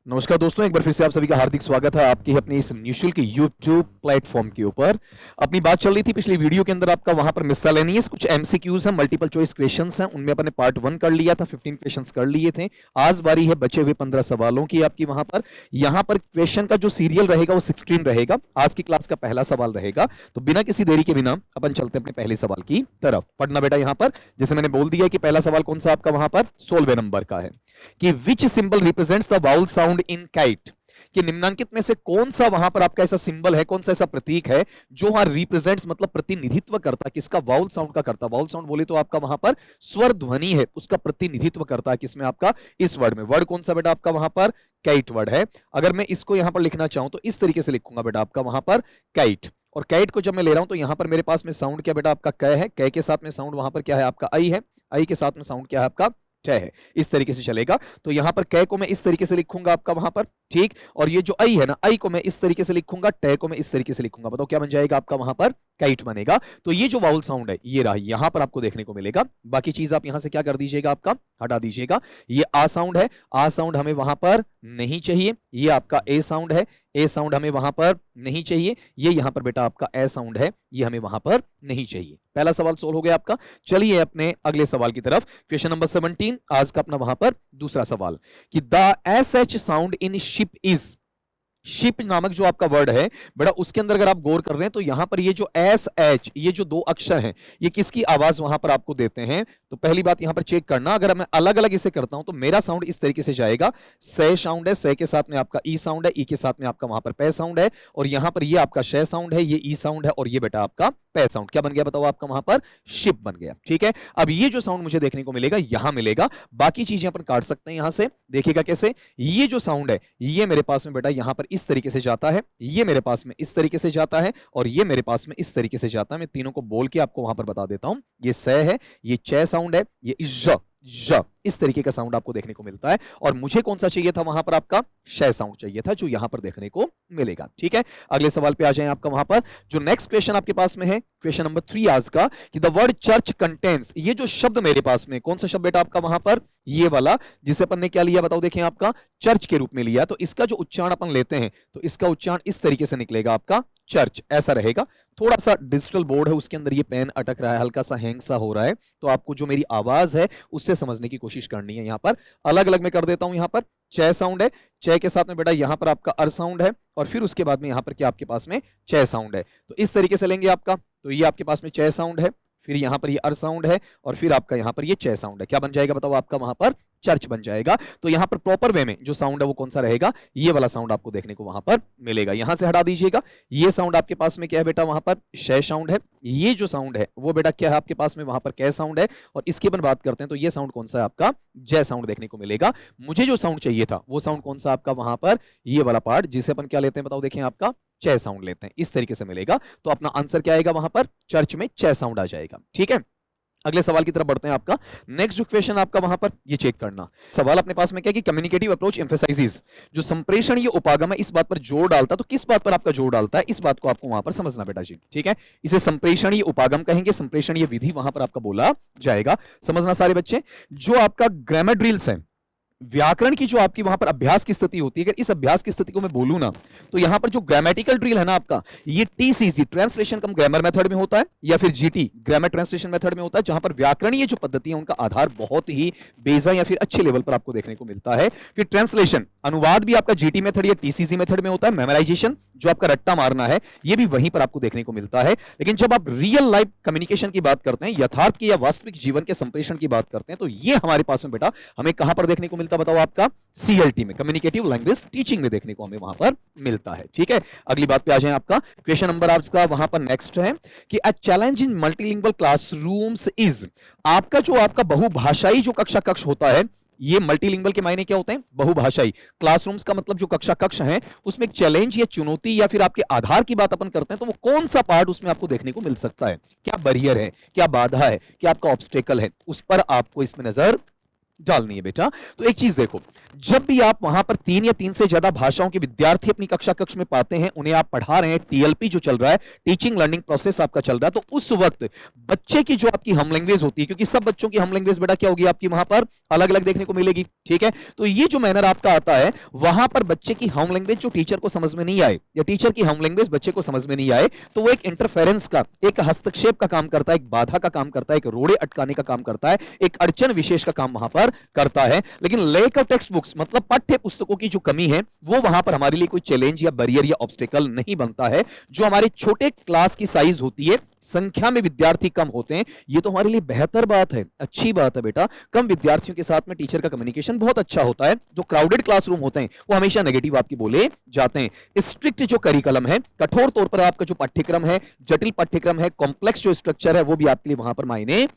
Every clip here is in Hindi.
नमस्कार दोस्तों, एक बार फिर से आप सभी का हार्दिक स्वागत है आपकी अपनी इस निःशुल्क YouTube प्लेटफॉर्म के ऊपर। अपनी बात चल रही थी पिछली वीडियो के अंदर, आपका वहां पर मिसलेनियस कुछ एमसीक्यूज हैं, मल्टीपल चॉइस क्वेश्चंस हैं, उनमें अपने पार्ट 1 कर लिया था, 15 क्वेश्चंस कर लिए थे। आज बारी है बचे हुए 15 सवालों की आपकी। वहां पर यहाँ पर क्वेश्चन का जो सीरियल रहेगा वो 16 रहेगा। आज की क्लास का पहला सवाल रहेगा, तो बिना किसी देरी के बिना अपन चलते हैं अपने पहले सवाल की तरफ। पढ़ना बेटा यहाँ पर, जैसे मैंने बोल दिया कि पहला सवाल कौन सा आपका वहां पर 16वें नंबर का है कि विच symbol represents the vowel sound in kite. कि निम्नांकित में से कौन सा वहां पर आपका ऐसा सिंबल है, कौन सा ऐसा प्रतीक है जो वहां रिप्रेजेंट्स मतलब प्रतिनिधित्व करता है किसका, वाउल साउंड का करता। वाउल साउंड बोले तो आपका वहां पर स्वर ध्वनि है, उसका प्रतिनिधित्व करता है किसमें, आपका इस वर्ड में। वर्ड कौन सा बेटा आपका वहां पर काइट वर्ड है। अगर मैं इसको यहां पर लिखना चाहूं तो इस तरीके से लिखूंगा बेटा आपका वहां पर काइट। और काइट को जब मैं ले रहा हूं तो यहां पर मेरे पास में साउंड क्या बेटा आपका क है, क के साथ में साउंड वहां पर क्या है आपका आई है, आई के साथ में साउंड क्या है आपका च है। इस तरीके से चलेगा। तो यहां पर क को मैं इस तरीके से लिखूंगा आपका वहां पर, ठीक। और ये जो आई है ना, आई को मैं इस तरीके से लिखूंगा, ट को मैं इस तरीके से लिखूंगा। बताओ क्या बन जाएगा आपका वहां पर, काइट बनेगा। तो ये जो वाउल साउंड है ये रहा, यहां पर आपको देखने को मिलेगा। बाकी चीज आप यहां से क्या कर दीजिएगा, आपका हटा दीजिएगा। ये आ साउंड है, आ साउंड हमें वहां पर नहीं चाहिए। ये आपका ए साउंड है, ए साउंड हमें वहां पर नहीं चाहिए। ये यहां पर बेटा आपका ए साउंड है, ये हमें वहां पर नहीं चाहिए। पहला सवाल सोल्व हो गया आपका। चलिए अपने अगले सवाल की तरफ। क्वेश्चन नंबर 17 आज का अपना वहां पर दूसरा सवाल कि the S H sound in ship is. Ship नामक जो आपका वर्ड है बेटा, उसके अंदर अगर आप गौर कर रहे हैं तो यहां पर ये जो एस एच, ये जो दो अक्षर हैं, ये किसकी आवाज वहां पर आपको देते हैं। तो पहली बात यहां पर चेक करना, अगर मैं अलग अलग इसे करता हूं तो मेरा साउंड इस तरीके से जाएगा। से साउंड है, से के साथ में आपका ई साउंड है, ई के साथ में आपका वहां पर पे साउंड है, और यहां पर ये आपका शे साउंड है, ये ई साउंड है, और ये बेटा आपका पे साउंड। क्या बन गया बताओ आपका वहां पर, शिप बन गया। ठीक है, अब ये जो साउंड मुझे देखने को मिलेगा यहां मिलेगा। बाकी चीजें अपन काट सकते हैं यहां से, देखिएगा कैसे। ये जो साउंड है ये मेरे पास में बेटा यहां पर इस तरीके से जाता है, ये मेरे पास में इस तरीके से जाता है, और ये मेरे पास में इस तरीके से जाता है। मैं तीनों को बोल के आपको वहां पर बता देता हूं। ये से है, ये चे साउंड है, ये ज, इस तरीके का साउंड आपको देखने को मिलता है। और मुझे कौन सा चाहिए था वहां पर, आपका शे साउंड चाहिए था, जो यहां पर देखने को मिलेगा। ठीक है, अगले सवाल पे आ जाएं आपका वहां पर। जो नेक्स्ट क्वेश्चन आपके पास में है, क्वेश्चन नंबर 3 आज का, कि द वर्ड चर्च कंटेन्स। ये जो शब्द मेरे पास में, कौन सा शब्द बेटा आपका वहां पर, ये वाला, जिसे अपन ने क्या लिया बताओ, देखें आपका चर्च के रूप में लिया। तो इसका जो उच्चारण अपन लेते हैं तो इसका उच्चारण इस तरीके से निकलेगा आपका चर्च, ऐसा रहेगा। थोड़ा सा डिजिटल बोर्ड है, उसके अंदर ये पेन अटक रहा है, हल्का सा हैंग सा हो रहा है, तो आपको जो मेरी आवाज है उससे समझने की कोशिश करनी है। यहां पर अलग अलग मैं कर देता हूं। यहां पर चे साउंड है, चे के साथ में बेटा यहां पर आपका अर साउंड है, और फिर उसके बाद में यहां पर क्या आपके पास में चे साउंड है। तो इस तरीके से लेंगे आपका, तो ये आपके पास में चे साउंड है, फिर यहां पर ये अर साउंड है, और फिर आपका यहां पर ये चे साउंड है। क्या बन जाएगा बताओ आपका वहां पर, चर्च बन जाएगा। तो यहां पर प्रॉपर वे में जो साउंड है वो कौन सा रहेगा, ये वाला साउंड आपको देखने को वहां पर मिलेगा। यहां से हटा दीजिएगा। ये साउंड आपके पास में क्या है बेटा वहां पर, शे साउंड है। ये जो साउंड है वो बेटा क्या है आपके पास में वहां पर, कै साउंड है। और इसकी अपन बात करते हैं तो ये साउंड कौन सा है आपका, जय साउंड देखने को मिलेगा। मुझे जो साउंड चाहिए था वो साउंड कौन सा आपका वहां पर, ये वाला पार्ट, जिसे अपन क्या लेते हैं बताओ, देखें आपका चे साउंड लेते हैं। इस तरीके से मिलेगा। तो अपना आंसर क्या आएगा वहां पर, चर्च में चे साउंड आ जाएगा। ठीक है, अगले सवाल की तरफ बढ़ते हैं आपका। नेक्स्ट जो क्वेश्चन आपका वहां पर, ये चेक करना। सवाल अपने पास में क्या है कि कम्युनिकेटिव अप्रोच एम्फेसाइजेस, जो संप्रेषण ये उपागम है इस बात पर जोर डालता, तो किस बात पर आपका जोर डालता है, इस बात को आपको वहां पर समझना बेटा जी। ठीक है, इसे संप्रेषण ये उपागम कहेंगे, संप्रेषण ये विधि वहां पर आपका बोला जाएगा। समझना सारे बच्चे। जो आपका ग्रामर ड्रिल्स है, व्याकरण की जो आपकी वहां पर अभ्यास की स्थिति होती है, अगर इस अभ्यास की स्थिति को मैं बोलूं ना, तो यहां पर जो ग्रामेटिकल ड्रिल है ना आपका, ये टीसीसी ट्रांसलेशन कम ग्रामर मेथड में होता है, या फिर जीटी ग्रामर ट्रांसलेशन मेथड में होता है, जहां पर व्याकरणीय जो पद्धति है उनका आधार बहुत ही बेजा या फिर अच्छे लेवल पर आपको देखने को मिलता है। फिर ट्रांसलेशन अनुवाद भी आपका जीटी मेथड या टीसीसी मेथड में होता है। मेमोराइजेशन जो आपका रट्टा मारना है ये भी वहीं पर आपको देखने को मिलता है। लेकिन जब आप रियल लाइफ कम्युनिकेशन की बात करते हैं, यथार्थ की या वास्तविक जीवन के संप्रेषण की बात करते हैं, तो ये हमारे पास में बेटा हमें कहां पर देखने को मिलता बताओ आपका, सीएलटी में, कम्युनिकेटिव लैंग्वेज टीचिंग में देखने को हमें वहां पर मिलता है। ठीक है, अगली बात पे आ जाए आपका। क्वेश्चन नंबर आपका वहां पर नेक्स्ट है कि a challenge in multilingual classrooms is. आपका जो आपका बहुभाषाई जो कक्षा कक्ष होता है, ये मल्टीलिंगुअल के मायने क्या होते हैं, बहुभाषाई। क्लासरूम्स का मतलब जो कक्षा कक्ष है उसमें एक चैलेंज या चुनौती या फिर आपके आधार की बात अपन करते हैं, तो वो कौन सा पार्ट उसमें आपको देखने को मिल सकता है, क्या बैरियर है, क्या बाधा है, क्या आपका ऑब्स्टेकल है, उस पर आपको इसमें नजर डालनी है बेटा। तो एक चीज देखो, जब भी आप वहां पर 3 या 3 से ज्यादा भाषाओं के विद्यार्थी अपनी कक्षा कक्ष में पाते हैं, उन्हें आप पढ़ा रहे हैं, टीएलपी जो चल रहा है, टीचिंग लर्निंग प्रोसेस आपका चल रहा है, तो उस वक्त बच्चे की जो आपकी हम लैंग्वेज होती है, क्योंकि सब बच्चों की हम लैंग्वेज बेटा क्या होगी आपकी वहां पर अलग अलग देखने को मिलेगी, ठीक है। तो ये जो मैनर आपका आता है, वहां पर बच्चे की हम लैंग्वेज जो टीचर को समझ में नहीं आए या टीचर की हम लैंग्वेज बच्चे को समझ में नहीं आए, तो वो एक इंटरफेरेंस का, एक हस्तक्षेप का काम करता है, एक बाधा का काम करता है, एक रोड़े अटकाने का काम करता है, एक अड़चन विशेष का काम वहां पर करता है। लेकिन लेक ऑफ टेक्स्ट बुक्स मतलब पाठ्य पुस्तकों की जो कमी है, वो वहां पर हमारे लिए कोई चैलेंज या बैरियर या ऑब्स्टेकल नहीं बनता है। जो हमारे छोटे क्लास की साइज होती है, संख्या में विद्यार्थी कम होते हैं, ये तो हमारे लिए बेहतर बात है, अच्छी बात है बेटा। कम विद्यार्थियों के साथ में टीचर का कम्युनिकेशन बहुत अच्छा होता है। जो क्राउडेड क्लासरूम होते हैं वो हमेशा नेगेटिव आपके बोले जाते हैं। स्ट्रिक्ट जो करिकुलम है, कठोर तौर पर आपका जो पाठ्यक्रम है, जटिल पाठ्यक्रम है, कॉम्प्लेक्स जो स्ट्रक्चर है, वो भी आपके लिए वहां पर मायने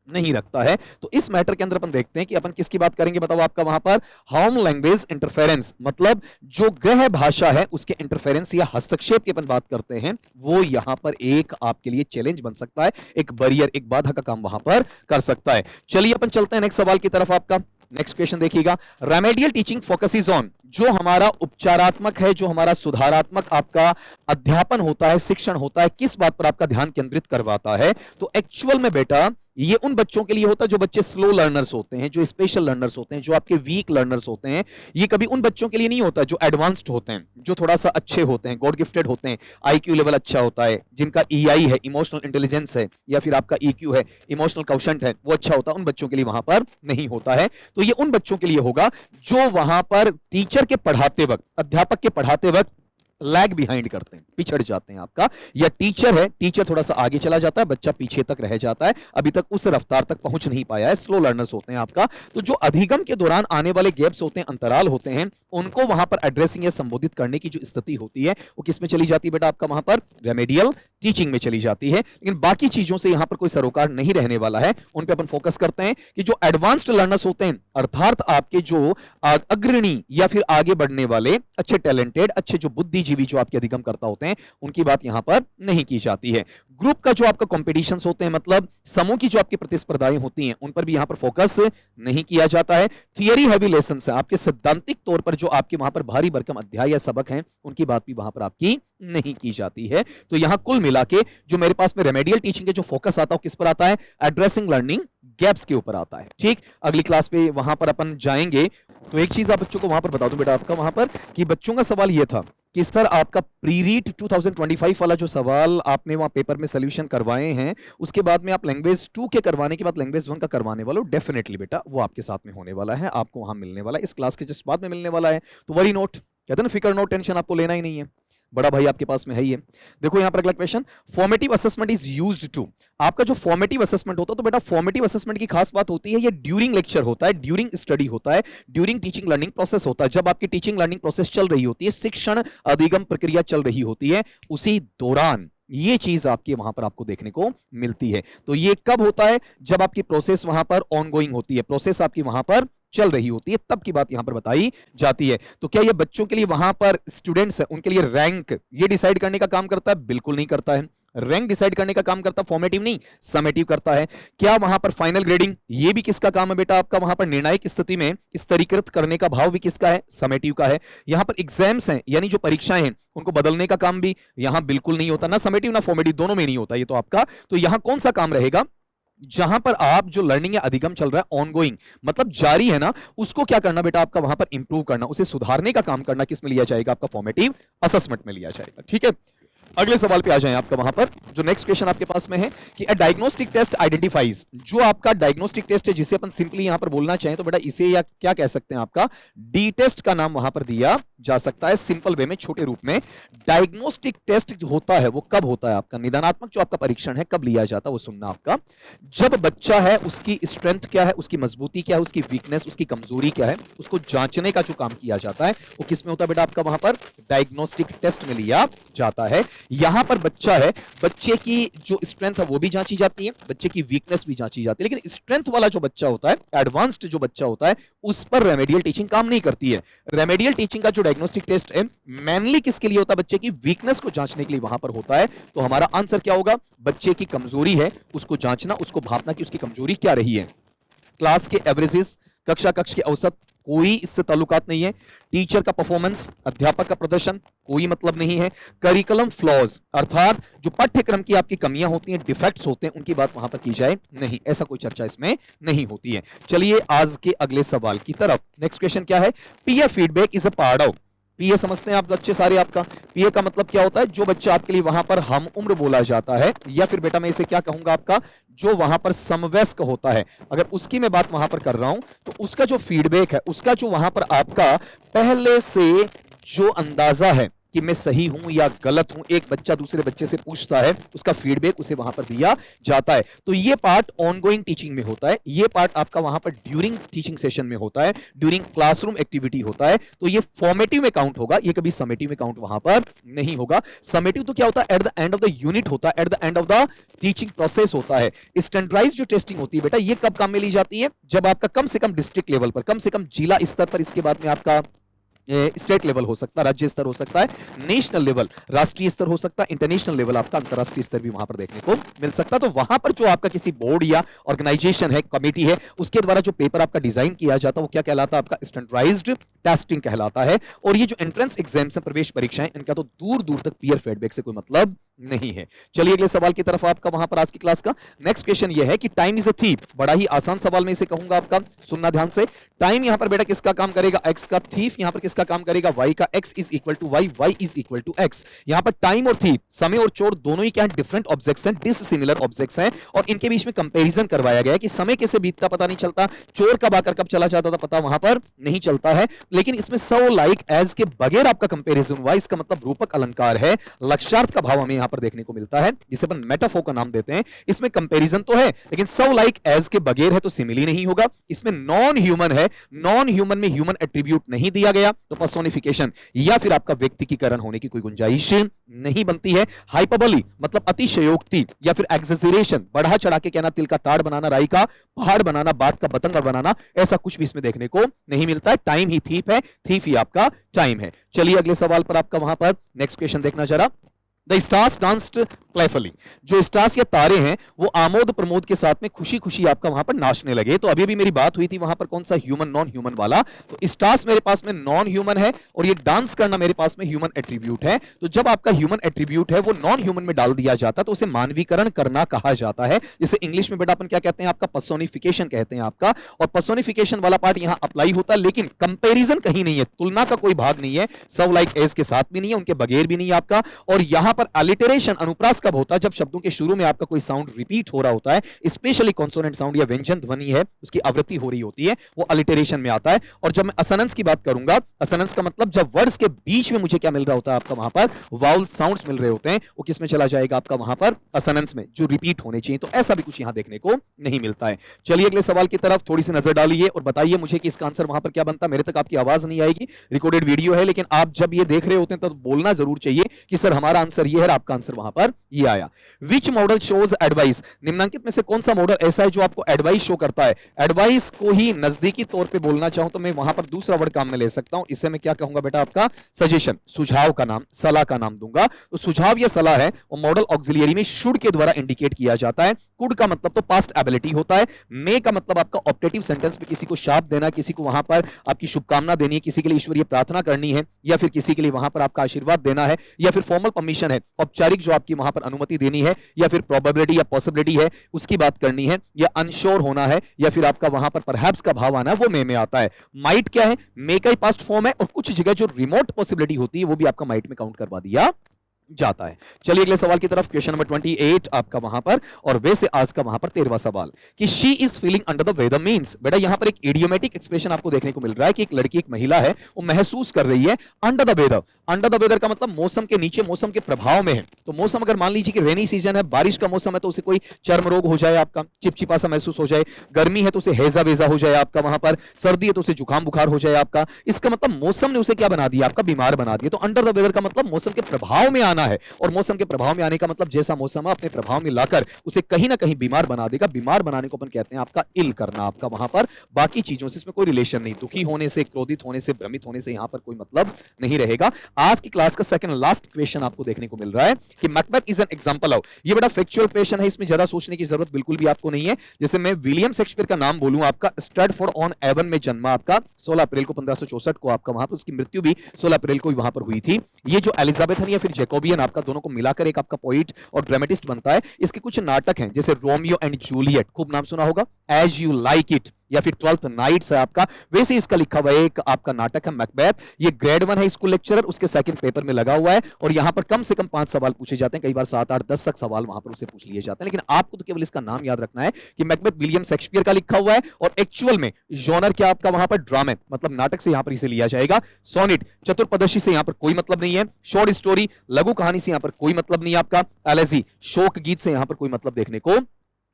नहीं रखता है। तो इस मैटर के अंदर अपन देखते हैं कि अपन किसकी बात करेंगे, बताओ आपका वहां पर होम लैंग्वेज इंटरफेरेंस, मतलब जो गृह भाषा है उसके इंटरफेरेंस या हस्तक्षेप की अपन बात करते हैं, वो यहां पर एक आपके लिए चैलेंज बन सकता है, एक बैरियर, एक बाधा का काम वहां पर कर सकता है। चलिए अपन चलते हैं नेक्स्ट सवाल की तरफ। आपका नेक्स्ट क्वेश्चन देखिएगा, रेमेडियल टीचिंग फोकसेस ऑन, जो हमारा उपचारात्मक है, जो हमारा सुधारात्मक आपका अध्यापन होता है, शिक्षण होता है, किस बात पर आपका ध्यान केंद्रित करवाता है? तो एक्चुअल में बेटा ये उन बच्चों के लिए होता है जो बच्चे स्लो लर्नर्स होते हैं, जो स्पेशल लर्नर्स होते हैं, जो आपके वीक लर्नर्स होते हैं। ये कभी उन बच्चों के लिए नहीं होता जो एडवांस्ड होते हैं, जो थोड़ा सा अच्छे होते हैं, गॉड गिफ्टेड होते हैं, आईक्यू लेवल अच्छा होता है, जिनका ईआई है, इमोशनल इंटेलिजेंस है, या फिर आपका ईक्यू है, इमोशनल क्वोशंट है, वो अच्छा होता है। उन बच्चों के लिए वहां पर नहीं होता है। तो ये उन बच्चों के लिए होगा जो वहां पर टीचर के पढ़ाते वक्त, अध्यापक के पढ़ाते वक्त लैग बिहाइंड करते हैं, पिछड़ जाते हैं आपका, या टीचर है, टीचर थोड़ा सा आगे चला जाता है, बच्चा पीछे तक रह जाता है, अभी तक उस रफ्तार तक पहुंच नहीं पाया है, स्लो लर्नर्स होते हैं आपका। तो जो अधिगम के दौरान आने वाले गैप्स होते हैं, अंतराल होते हैं, उनको वहां पर एड्रेसिंग या संबोधित करने की जो स्थिति होती है, वो किसमें चली जाती है बेटा आपका वहां पर? रेमेडियल टीचिंग में चली जाती है। लेकिन बाकी चीजों से यहां पर कोई सरोकार नहीं रहने वाला है, उन पे अपन फोकस करते हैं कि जो एडवांस्ड लर्नर्स होते हैं, अर्थात आपके जो अग्रणी या फिर आगे बढ़ने वाले अच्छे टैलेंटेड, अच्छे जो बुद्धिजीवी जो आपके अधिगम करता होते हैं, उनकी बात यहां पर नहीं की जाती है। ग्रुप का जो आपका कॉम्पिटिशंस होते हैं, मतलब समूह की जो आपकी प्रतिस्पर्धाएं होती हैं, उन पर भी यहां पर फोकस नहीं किया जाता है। थियरी हैवी लेसन है, आपके सैद्धांतिक तौर पर जो आपके वहां पर भारी भरकम अध्याय या सबक हैं, उनकी बात भी वहां पर आपकी नहीं की जाती है। तो यहां कुल मिला के जो मेरे पास में रेमेडियल टीचिंग के जो फोकस आता है, किस पर आता है? एड्रेसिंग लर्निंग गैप्स के ऊपर आता है। ठीक, अगली क्लास पे वहां पर अपन जाएंगे। तो एक चीज आप बच्चों को वहां पर बता दूं बेटा आपका वहां पर कि बच्चों का सवाल यह था कि सर आपका प्री रीट 2025 वाला जो सवाल आपने वहां पेपर में सोल्यूशन करवाए हैं, उसके बाद में आप लैंग्वेज 2 के करवाने के बाद लैंग्वेज 1 का करवाने वाले हो, डेफिनेटली बेटा वो आपके साथ में होने वाला है, आपको वहां मिलने वाला है, इस क्लास के जस्ट बाद में मिलने वाला है। तो वरी नोट, कहते हैं ना, फिकर नोट, टेंशन आपको लेना ही नहीं है, बड़ा भाई आपके पास में है ही है। देखो यहां पर अगला question, formative assessment is used to, आपका जो फॉर्मेटिव असेसमेंट होता है, तो बेटा फॉर्मेटिव असेसमेंट की खास बात होती है, ये ड्यूरिंग लेक्चर होता है, ड्यूरिंग स्टडी होता है, ड्यूरिंग टीचिंग लर्निंग प्रोसेस होता है। जब आपकी टीचिंग लर्निंग प्रोसेस चल रही होती है, शिक्षण अधिगम प्रक्रिया चल रही होती है, उसी दौरान ये चीज आपके वहां पर आपको देखने को मिलती है। तो ये कब होता है? जब आपकी प्रोसेस वहां पर ऑनगोइंग होती है, प्रोसेस आपकी वहां पर चल रही होती है, तब की बात यहां पर बताई जाती है। तो क्या ये बच्चों के लिए वहां पर स्टूडेंट्स है, उनके लिए रैंक ये डिसाइड करने का काम करता है? बिल्कुल नहीं करता है। रैंक डिसाइड करने का काम करता फॉर्मेटिव नहीं, समेटिव करता है। क्या वहां पर फाइनल ग्रेडिंग ये भी किसका काम है बेटा आपका? वहां पर निर्णायक स्थिति में स्तरीकृत करने का भाव भी किसका है? समेटिव का है। यहां पर एग्जाम्स हैं, यानी जो परीक्षाएं हैं, उनको बदलने का काम भी यहां बिल्कुल नहीं होता, ना समेटिव ना फॉर्मेटिव, दोनों में नहीं होता ये तो आपका। तो यहां कौन सा काम रहेगा? जहां पर आप जो लर्निंग या अधिगम चल रहा है, ऑनगोइंग मतलब जारी है ना, उसको क्या करना बेटा आपका वहां पर इंप्रूव करना, उसे सुधारने का काम करना किस में लिया जाएगा? आपका फॉर्मेटिव असेसमेंट में लिया जाएगा। ठीक है, अगले सवाल पे आ जाएं आपका वहां पर जो नेक्स्ट क्वेश्चन आपके पास में है कि अ डायग्नोस्टिक टेस्ट आइडेंटिफाइज, जो आपका डायग्नोस्टिक टेस्ट है, जिसे अपन सिंपली यहां पर बोलना चाहें तो बेटा इसे या क्या कह सकते हैं, आपका डी टेस्ट का नाम वहां पर दिया जा सकता है, सिंपल वे में, छोटे रूप में। डायग्नोस्टिक टेस्ट जो होता है वो कब होता है? आपका निदानात्मक जो आपका परीक्षण है कब लिया जाता है, वो सुनना आपका। जब बच्चा है, उसकी स्ट्रेंथ क्या है, उसकी मजबूती क्या है, उसकी वीकनेस, उसकी कमजोरी क्या है, उसको जांचने का जो काम किया जाता है, वो किस में होता है बेटा आपका? वहां पर डायग्नोस्टिक टेस्ट में लिया जाता है। यहां पर बच्चा है, बच्चे की जो स्ट्रेंथ है वो भी जांची जाती है, बच्चे की वीकनेस भी जांची जाती है, लेकिन स्ट्रेंथ वाला जो बच्चा होता है, एडवांस्ड जो बच्चा होता है, उस पर रेमेडियल टीचिंग काम नहीं करती है। रेमेडियल टीचिंग का जो डायग्नोस्टिक टेस्ट है मेनली किसके लिए होता है? बच्चे की वीकनेस को जांचने के लिए वहां पर होता है। तो हमारा आंसर क्या होगा? बच्चे की कमजोरी है, उसको जांचना, उसको भापना कि उसकी कमजोरी क्या रही है। क्लास के एवरेजेस, कक्षा कक्ष के औसत, कोई इससे ताल्लुकात नहीं है। टीचर का परफॉर्मेंस, अध्यापक का प्रदर्शन, कोई मतलब नहीं है। करिकुलम फ्लॉज अर्थात जो पाठ्यक्रम की आपकी कमियां होती हैं, डिफेक्ट्स होते हैं, उनकी बात वहां पर की जाए नहीं, ऐसा कोई चर्चा इसमें नहीं होती है। चलिए आज के अगले सवाल की तरफ। नेक्स्ट क्वेश्चन क्या है? Peer feedback is a part of. PA समझते हैं आप बच्चे सारे आपका। पीए का मतलब क्या होता है? जो बच्चा आपके लिए वहां पर हम उम्र बोला जाता है, या फिर बेटा मैं इसे क्या कहूंगा आपका, जो वहां पर समवयस्क होता है, अगर उसकी मैं बात वहां पर कर रहा हूं तो उसका जो फीडबैक है, उसका जो वहां पर आपका पहले से जो अंदाजा है कि मैं सही हूं या गलत हूं, एक बच्चा दूसरे बच्चे से पूछता है, उसका फीडबैक उसे वहां पर दिया जाता है। तो ये पार्ट ऑनगोइंग टीचिंग में होता है, ये पार्ट आपका वहां पर ड्यूरिंग टीचिंग सेशन में होता है, ड्यूरिंग क्लासरूम एक्टिविटी होता है। तो ये फॉर्मेटिव में काउंट होगा, ये कभी समेटिव में काउंट वहां पर नहीं होगा। समेटिव तो क्या होता है? At the end of the unit होता है, at the end of the teaching process होता है। स्टैंडर्डाइज्ड जो टेस्टिंग होती है बेटा, ये कब काम में ली जाती है? जब आपका कम से कम डिस्ट्रिक्ट लेवल पर, कम से कम जिला स्तर पर, इसके बाद में आपका स्टेट लेवल हो सकता है, राज्य स्तर हो सकता है, नेशनल लेवल राष्ट्रीय स्तर हो सकता है, इंटरनेशनल लेवल आपका अंतरराष्ट्रीय स्तर भी वहां पर देखने को मिल सकता है। तो वहां पर जो आपका किसी बोर्ड या ऑर्गेनाइजेशन है, कमेटी है, उसके द्वारा जो पेपर आपका डिजाइन किया जाता है, वो क्या कहलाता है? आपका स्टैंडर्डाइज्ड टेस्टिंग कहलाता है। और ये जो एंट्रेंस एग्जाम्स है, प्रवेश परीक्षाएं, इनका तो दूर दूर तक पीयर फीडबैक से कोई मतलब नहीं है। चलिए अगले सवाल की तरफ आपका वहां पर आज की क्लास का नेक्स्ट क्वेश्चन ये है कि टाइम इज अ थीफ। बड़ा ही आसान सवाल में इसे कहूंगा आपका, सुनना ध्यान से। टाइम यहां पर बेटा किसका काम करेगा? एक्स का। थीफ यहां पर किसका काम करेगा? वाई का। X is equal to Y, Y is equal to X. यहां पर टाइम और थीफ, समय और चोर, दोनों ही क्या है? डिफरेंट ऑब्जेक्ट्स हैं, डिसिमिलर ऑब्जेक्ट्स हैं, और इनके बीच में कंपैरिजन करवाया गया है कि समय कैसे बीतता पता नहीं चलता, चोर कब आकर कब चला जाता था पता वहां पर नहीं चलता है। लेकिन इसमें सो लाइक एज के बगैर आपका कंपैरिजन हुआ, इसका मतलब रूपक अलंकार है, लक्ष्यार्थ का भाव हमें यहां पर देखने को मिलता है, जिसे अपन मेटाफोर का नाम देते हैं। इसमें कंपैरिजन तो है, लेकिन सो लाइक एज के बगैर है तो सिमिली नहीं होगा। इसमें नॉन ह्यूमन है, नॉन ह्यूमन में ह्यूमन एट्रीब्यूट नहीं दिया गया, तो पर्सोनिफिकेशन या फिर आपका व्यक्तिकीकरण होने की कोई गुंजाइश नहीं बनती है। हाइपरबोली मतलब अतिशयोक्ति या फिर एक्सेजरेशन, बढ़ा चढ़ा के कहना, तिल का ताड़ बनाना, राई का पहाड़ बनाना, बात का बतंगड़ बनाना, ऐसा कुछ भी इसमें देखने को नहीं मिलता है। टाइम ही थीफ है, थीफ ही आपका टाइम है। चलिए अगले सवाल पर आपका वहां पर नेक्स्ट क्वेश्चन देखना जरा। The stars danced playfully. जो स्टार्स या तारे हैं वो आमोद प्रमोद के साथ में खुशी खुशी आपका वहां पर नाचने लगे। तो अभी भी मेरी बात हुई थी वहां पर कौन सा? ह्यूमन नॉन ह्यूमन वाला। तो स्टार्स मेरे पास में नॉन ह्यूमन है और ये डांस करना मेरे पास में ह्यूमन एट्रीब्यूट है। तो जब आपका ह्यूमन एट्रीब्यूट है वो नॉन ह्यूमन में डाल दिया जाता है तो उसे मानवीकरण करना कहा जाता है। जिसे इंग्लिश में बेटा अपन क्या कहते हैं? आपका पर्सोनिफिकेशन कहते हैं आपका। और पर्सोनिफिकेशन वाला पार्ट यहां अप्लाई होता है, लेकिन कंपेरिजन कहीं नहीं है, तुलना का कोई भाग नहीं है। सो लाइक एज के साथ भी नहीं है, उनके बगैर भी नहीं है आपका। और यहां पर अलिटरेशन अनुप्रास कब होता है? जब शब्दों के शुरू में आपका कोई साउंड रिपीट हो रहा होता है, स्पेशली कॉन्सोनेंट साउंड या व्यंजन ध्वनि है, उसकी आवृत्ति हो रही होती है, वो अलिटरेशन में आता है। और जब मैं असोनेंस की बात करूंगा, असोनेंस का मतलब जब वर्ड्स के बीच में मुझे क्या मिल रहा होता है आपका वहां पर? वाउल साउंड्स मिल रहे होते हैं, वो किस में चला जाएगा आपका वहां पर? असोनेंस में, जो रिपीट होने चाहिए। तो ऐसा भी कुछ यहां देखने को नहीं मिलता है। चलिए अगले सवाल की तरफ थोड़ी सी नजर डालिए और बताइए मुझे कि इसका आंसर वहां पर क्या बनता है। मेरे तक आपकी आवाज नहीं आएगी, रिकॉर्डेड वीडियो है, लेकिन आप जब ये देख रहे होते हैं तो बोलना जरूर चाहिए कि सर हमारा आंसर ये है, आपका आंसर वहां पर ये आया। Which model shows advice. निम्नलिखित में से कौन सा मॉडल ऐसा है जो आपको एडवाइस शो करता है? एडवाइस को ही नजदीकी तौर पे बोलना चाहूं तो मैं वहां पर दूसरा वर्ड काम में ले सकता हूं। इसे मैं क्या कहूंगा बेटा? आपका सजेशन, सुझाव का नाम, सलाह का नाम दूंगा। तो सुझाव या सलाह है और मॉडल ऑक्सिलियरी में शुड के द्वारा इंडिकेट किया जाता है। कुड का मतलब तो पास्ट एबिलिटी होता है। मे का मतलब आपका ऑप्टेटिव सेंटेंस में किसी को शाप देना, किसी को वहां पर आपकी शुभकामना देनी है, किसी के लिए ईश्वरीय प्रार्थना करनी है, या फिर किसी के लिए वहां पर आपका आशीर्वाद देना है, या फिर फॉर्मल परमिशन है, औपचारिक जो आपकी वहां पर अनुमति देनी है, या फिर प्रोबेबिलिटी या पॉसिबिलिटी है उसकी बात करनी है, या अनश्योर होना है, या फिर आपका वहां पर परहैप्स का भाव आना है, वो मे में आता है। माइट क्या है? मे का ही पास्ट फॉर्म है, और कुछ जगह जो रिमोट पॉसिबिलिटी होती है वो भी आपका माइट में काउंट करवा दिया जाता है। चलिए अगले सवाल की तरफ, क्वेश्चन नंबर 28 आपका वहां पर, और वैसे आज का वहां पर 13वां सवाल कि she is feeling under the weather means. बेटा यहां पर एक इडियोमेटिक एक्सप्रेशन आपको देखने को मिल रहा है कि एक लड़की, एक महिला है, वो महसूस कर रही है under the weather. Under the weather का मतलब मौसम के नीचे, मौसम के प्रभाव में है। तो मौसम अगर मान लीजिए कि रेनी सीजन है, बारिश का मौसम है, तो उसे कोई चर्म रोग हो जाए, आपका चिपचिपा सा महसूस हो जाए। गर्मी है तो उसे हैजा वेजा हो जाए आपका वहां पर। सर्दी है तो उसे जुकाम बुखार हो जाए आपका। इसका मतलब मौसम ने उसे क्या बना दिया? आपका बीमार बना दिया। तो अंडर द वेदर का मतलब मौसम के प्रभाव में आना है, और मौसम के प्रभाव में आने का मतलब जैसा मौसम है अपने प्रभाव में लाकर उसे कहीं ना कहीं बीमार बना देगा। बीमार बनाने को अपन कहते हैं आपका इल करना आपका वहां पर। बाकी चीजों से इसमें कोई रिलेशन नहीं, दुखी होने से, क्रोधित होने से, भ्रमित होने से यहां पर कोई मतलब नहीं रहेगा। आज की क्लास का सेकंड लास्ट क्वेश्चन आपको देखने को मिल रहा है कि Macbeth is an example of, ये बड़ा फैक्चुअल क्वेश्चन है, इसमें ज्यादा सोचने की जरूरत बिल्कुल भी आपको नहीं है। जैसे मैं विलियम शेक्सपियर का नाम बोलूं, आपका स्ट्रैटफोर्ड ऑन एवन में जन्मा, आपका 16 अप्रैल को 1564 को आपका वहां पर, उसकी मृत्यु भी 16 अप्रैल को वहां पर हुई थी। ये जो एलिजाबेथन या फिर जैकोबियन, आपका दोनों को मिलाकर एक आपका पोइट और ड्रामेटिस्ट बनता है। इसके कुछ नाटक हैं जैसे रोमियो एंड जूलियट, खूब नाम सुना होगा, एज यू लाइक इट, या फिर 12th नाइट्स है आपका, वैसे इसका लिखा हुआ एक आपका नाटक है मैकबेथ। ये ग्रेड 1 है स्कूल लेक्चरर, उसके सेकंड पेपर में लगा हुआ है और यहां पर कम से कम 5 सवाल पूछे जाते हैं, कई बार 7 8 10 तक सवाल वहां पर उससे पूछ लिए जाते हैं। लेकिन आपको तो केवल इसका नाम याद रखना है कि मैकबेथ विलियम शेक्सपियर का लिखा हुआ है और एक्चुअल में जॉनर क्या आपका वहां पर ड्रामा, मतलब नाटक से यहां पर इसे लिया जाएगा। सोनेट चतुर्पदशी से यहां पर कोई मतलब नहीं है। शॉर्ट स्टोरी लघु कहानी से यहां पर कोई मतलब नहीं है। आपका एलेजी शोक गीत से यहां पर कोई मतलब देखने को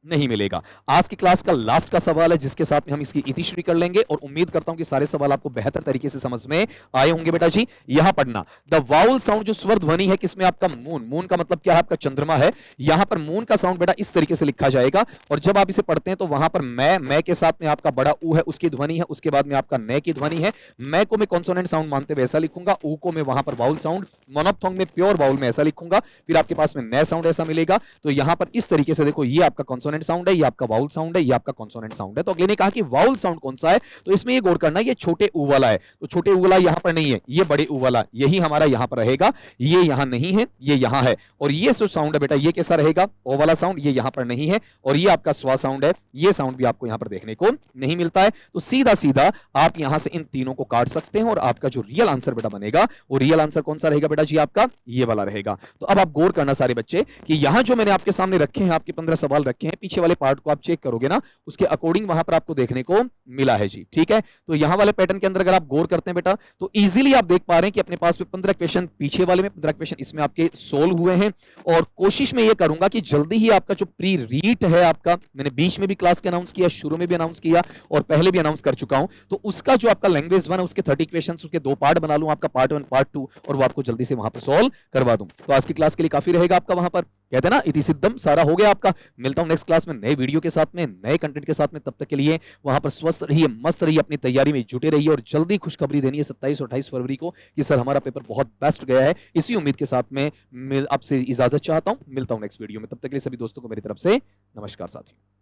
नहीं मिलेगा। आज की क्लास का लास्ट का सवाल है जिसके साथ में हम इसकी इतिश्री कर लेंगे और उम्मीद करता हूं कि सारे सवाल आपको बेहतर तरीके से समझ में आए होंगे। बेटा जी यहां पढ़ना, द वाउल साउंड जो स्वर ध्वनि है किसमें, आपका मून, मून का मतलब क्या है, आपका चंद्रमा है। यहां पर मून का साउंड बेटा इस तरीके से लिखा जाएगा और जब आप इसे पढ़ते हैं तो वहां पर मैं के साथ में आपका बड़ा ऊ है, उसकी ध्वनि है, उसके बाद में आपका न की ध्वनि है। मैं को मैं कॉन्सोनेंट साउंड मानते हुए ऐसा लिखूंगा, ऊ को मैं वहां पर वाउल साउंड, मोनोप्थोंग में प्योर वाउल में ऐसा लिखूंगा, फिर आपके पास में न साउंड ऐसा मिलेगा। तो यहां पर इस तरीके से देखो, ये आपका कॉन्सोनेंट साउंड है, ये आपका वाउल साउंड है, ये आपका कॉन्सोनेंट साउंड है। तो अगले ने कहा कि वाउल साउंड कौन सा है, तो इसमें ये गौर करना, ये छोटे ऊ वाला है, तो छोटे ऊ वाला यहां पर नहीं है, ये बड़े ऊ वाला, यही हमारा यहां पर रहेगा। ये यहां नहीं है, ये यहां है। और ये जो साउंड है बेटा, ये कैसा रहेगा, ओ वाला साउंड, ये यहां पर नहीं है। और ये आपका स्वा साउंड है, ये साउंड भी आपको यहां पर देखने को नहीं मिलता है। तो सीधा सीधा आप यहां से इन तीनों को काट सकते हैं और आपका जो रियल आंसर बेटा बनेगा, वो रियल आंसर कौन सा रहेगा बेटा जी, आपका ये वाला रहेगा। तो अब आप गौर करना सारे बच्चे कि यहां जो मैंने आपके सामने रखे हैं, आपके 15 सवाल रखे हैं, पीछे वाले पार्ट को आप चेक करोगे ना, उसके अकॉर्डिंग वहां पर आपको देखने को मिला है जी। ठीक है, तो यहां वाले पैटर्न के अंदर अगर आप गौर करते हैं बेटा, तो इजीली आप देख पा रहे हैं कि अपने पास में 15 क्वेश्चन पीछे वाले में, 15 क्वेश्चन इसमें आपके सोल्व हुए हैं। और कोशिश में यह करूंगा कि जल्दी ही आपका जो प्री रीट है, आपका मैंने बीच में भी क्लास के अनाउंस किया, शुरू में भी अनाउंस किया और पहले भी अनाउंस कर चुका हूं, तो उसका जो आपका लैंग्वेज 1 है उसके 30 क्वेश्चन, उसके 2 पार्ट बना लूं, आपका पार्ट 1 पार्ट 2, और वो आपको जल्दी से वहां पर सोल्व करवा दूं। तो आज की क्लास के लिए काफी रहेगा आपका, वहां पर कहते हैं ना इति सिद्धम, सारा हो गया आपका। मिलता हूं नेक्स्ट क्लास में नए वीडियो के साथ में, नए कंटेंट के साथ में। तब तक के लिए वहां पर स्वस्थ रहिए, मस्त रहिए, अपनी तैयारी में जुटे रहिए और जल्दी खुशखबरी देनी है 27 और 28 फरवरी को कि सर हमारा पेपर बहुत बेस्ट गया है। इसी उम्मीद के साथ में आपसे इजाजत चाहता हूं, मिलता हूं नेक्स्ट वीडियो में। तब तक के लिए सभी दोस्तों को मेरी तरफ से नमस्कार साथियों।